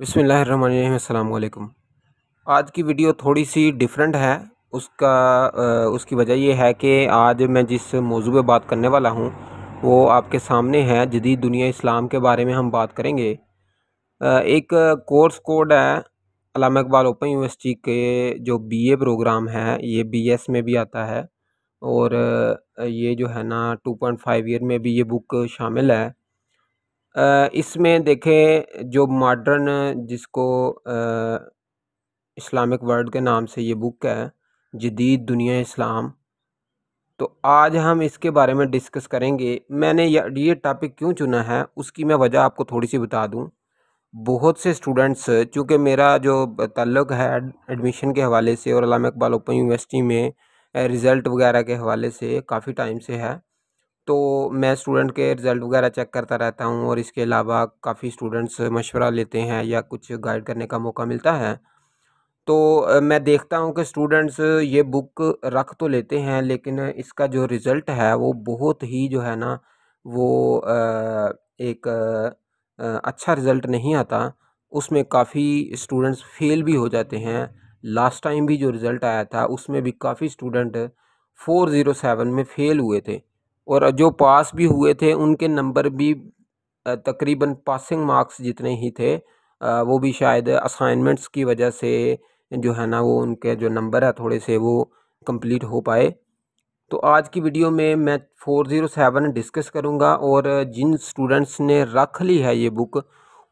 बिस्मिल्लाहिर्रहमानिर्रहीम। अस्सलाम वालेकुम। आज की वीडियो थोड़ी सी डिफरेंट है। उसकी वजह ये है कि आज मैं जिस मौजू पे बात करने वाला हूँ वो आपके सामने है। जदीद दुनिया इस्लाम के बारे में हम बात करेंगे। एक कोर्स कोड है अल्लामा इकबाल ओपन यूनिवर्सिटी के जो बीए प्रोग्राम है, ये बीएस में भी आता है और ये जो है ना 2.5 ईयर में भी ये बुक शामिल है। इसमें देखें जो मॉडर्न जिसको इस्लामिक वर्ल्ड के नाम से ये बुक है, जदीद दुनिया इस्लाम। तो आज हम इसके बारे में डिस्कस करेंगे। मैंने ये टॉपिक क्यों चुना है उसकी मैं वजह आपको थोड़ी सी बता दूं। बहुत से स्टूडेंट्स, चूँकि मेरा जो ताल्लुक़ है एडमिशन के हवाले से और अल्लामा इकबाल ओपन यूनिवर्सिटी में रिज़ल्ट वगैरह के हवाले से काफ़ी टाइम से है, तो मैं स्टूडेंट के रिज़ल्ट वगैरह चेक करता रहता हूँ और इसके अलावा काफ़ी स्टूडेंट्स मशवरा लेते हैं या कुछ गाइड करने का मौका मिलता है। तो मैं देखता हूँ कि स्टूडेंट्स ये बुक रख तो लेते हैं, लेकिन इसका जो रिज़ल्ट है वो बहुत ही जो है ना वो एक अच्छा रिज़ल्ट नहीं आता। उसमें काफ़ी स्टूडेंट्स फ़ेल भी हो जाते हैं। लास्ट टाइम भी जो रिज़ल्ट आया था उसमें भी काफ़ी स्टूडेंट 407 में फ़ेल हुए थे और जो पास भी हुए थे उनके नंबर भी तकरीबन पासिंग मार्क्स जितने ही थे। वो भी शायद असाइनमेंट्स की वजह से जो है ना वो उनके जो नंबर है थोड़े से वो कंप्लीट हो पाए। तो आज की वीडियो में मैं 407 डिस्कस करूंगा और जिन स्टूडेंट्स ने रख ली है ये बुक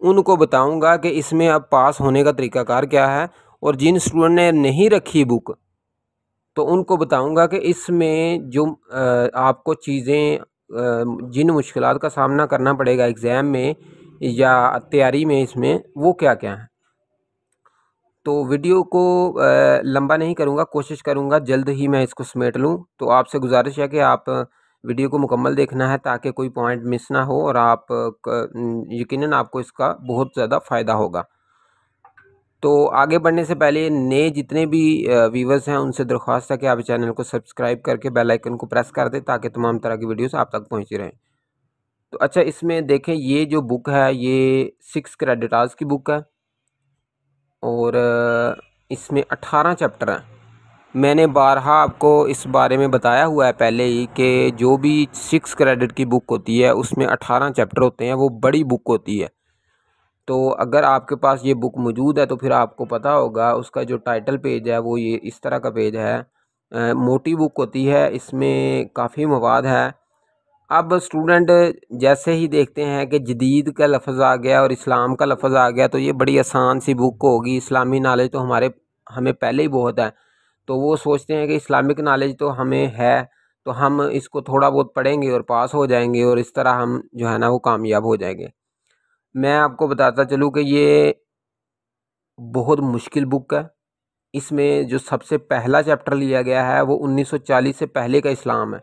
उनको बताऊंगा कि इसमें अब पास होने का तरीकाकार क्या है, और जिन स्टूडेंट ने नहीं रखी बुक तो उनको बताऊंगा कि इसमें जो आपको चीज़ें जिन मुश्किलात का सामना करना पड़ेगा एग्ज़ाम में या तैयारी में, इसमें वो क्या क्या है। तो वीडियो को लंबा नहीं करूँगा, कोशिश करूँगा जल्द ही मैं इसको समेट लूँ। तो आपसे गुजारिश है कि आप वीडियो को मुकम्मल देखना है ताकि कोई पॉइंट मिस ना हो और आप यकीनन आपको इसका बहुत ज़्यादा फ़ायदा होगा। तो आगे बढ़ने से पहले नए जितने भी व्यूवर्स हैं उनसे दरख्वास्त है कि आप चैनल को सब्सक्राइब करके बेल आइकन को प्रेस कर दें ताकि तमाम तरह की वीडियोस आप तक पहुँची रहें। तो अच्छा, इसमें देखें ये जो बुक है ये 6 क्रेडिट आवर्स की बुक है और इसमें 18 चैप्टर हैं। मैंने बारहा आपको इस बारे में बताया हुआ है पहले ही कि जो भी 6 क्रेडिट की बुक होती है उसमें 18 चैप्टर होते हैं, वो बड़ी बुक होती है। तो अगर आपके पास ये बुक मौजूद है तो फिर आपको पता होगा उसका जो टाइटल पेज है वो ये इस तरह का पेज है। मोटी बुक होती है, इसमें काफ़ी मवाद है। अब स्टूडेंट जैसे ही देखते हैं कि जदीद का लफ्ज़ आ गया और इस्लाम का लफ्ज़ आ गया तो ये बड़ी आसान सी बुक होगी, इस्लामी नॉलेज तो हमें पहले ही बहुत है, तो वो सोचते हैं कि इस्लामिक नॉलेज तो हमें है, तो हम इसको थोड़ा बहुत पढ़ेंगे और पास हो जाएंगे और इस तरह हम जो है ना वो कामयाब हो जाएंगे। मैं आपको बताता चलूँ कि ये बहुत मुश्किल बुक है। इसमें जो सबसे पहला चैप्टर लिया गया है वो 1940 से पहले का इस्लाम है,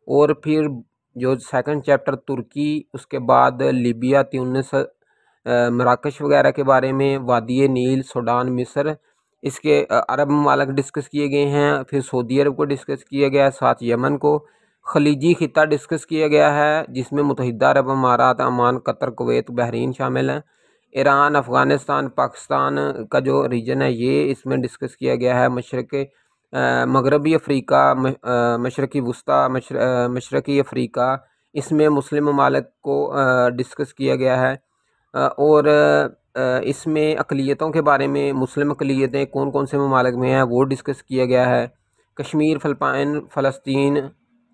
और फिर जो सेकंड चैप्टर तुर्की, उसके बाद लीबिया, ट्यूनिस, मराकश वगैरह के बारे में, वादी नील, सूडान, मिस्र, इसके अरब ममालिक डिस्कस किए गए हैं। फिर सऊदी अरब को डिस्कस किया गया है, साथ यमन को, खलीजी खिता डिस्कस किया गया है जिसमें मुत्तहिदा अरब अमारात, अमान, कतर, कुवैत, बहरीन शामिल हैं। ईरान, अफ़गानिस्तान, पाकिस्तान का जो रीजन है ये इसमें डिस्कस किया गया है। मगरबी अफ़्रीका, मशरक़ी वस्ता, मशरक़ी अफ़्रीका, इसमें मुस्लिम ममालिक को डिस्कस किया गया है। और इसमें अक़लियतों के बारे में, मुस्लिम अक़लियतें कौन कौन से ममालिक में हैं वो डिस्कस किया गया है। कश्मीर, फ़िलिपाइन, फ़लस्तीन,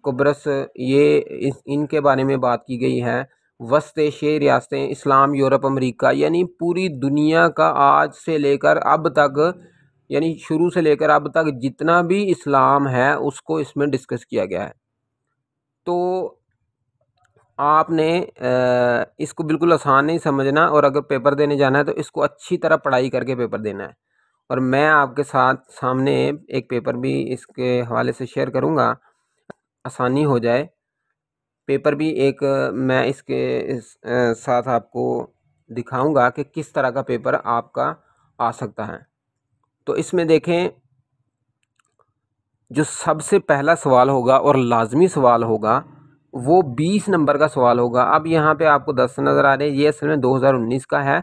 कुब्रस, ये इनके बारे में बात की गई है। वस्त एशियाई रियासतें, इस्लाम, यूरोप, अमेरिका, यानी पूरी दुनिया का आज से लेकर अब तक, यानी शुरू से लेकर अब तक जितना भी इस्लाम है उसको इसमें डिस्कस किया गया है। तो आपने इसको बिल्कुल आसान नहीं समझना, और अगर पेपर देने जाना है तो इसको अच्छी तरह पढ़ाई करके पेपर देना है। और मैं आपके साथ सामने एक पेपर भी इसके हवाले से शेयर करूँगा, आसानी हो जाए। पेपर भी एक मैं साथ आपको दिखाऊंगा कि किस तरह का पेपर आपका आ सकता है। तो इसमें देखें, जो सबसे पहला सवाल होगा और लाजमी सवाल होगा वो 20 नंबर का सवाल होगा। अब यहाँ पे आपको 10 नज़र आ रहे हैं, ये असल में 2019 का है।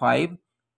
5،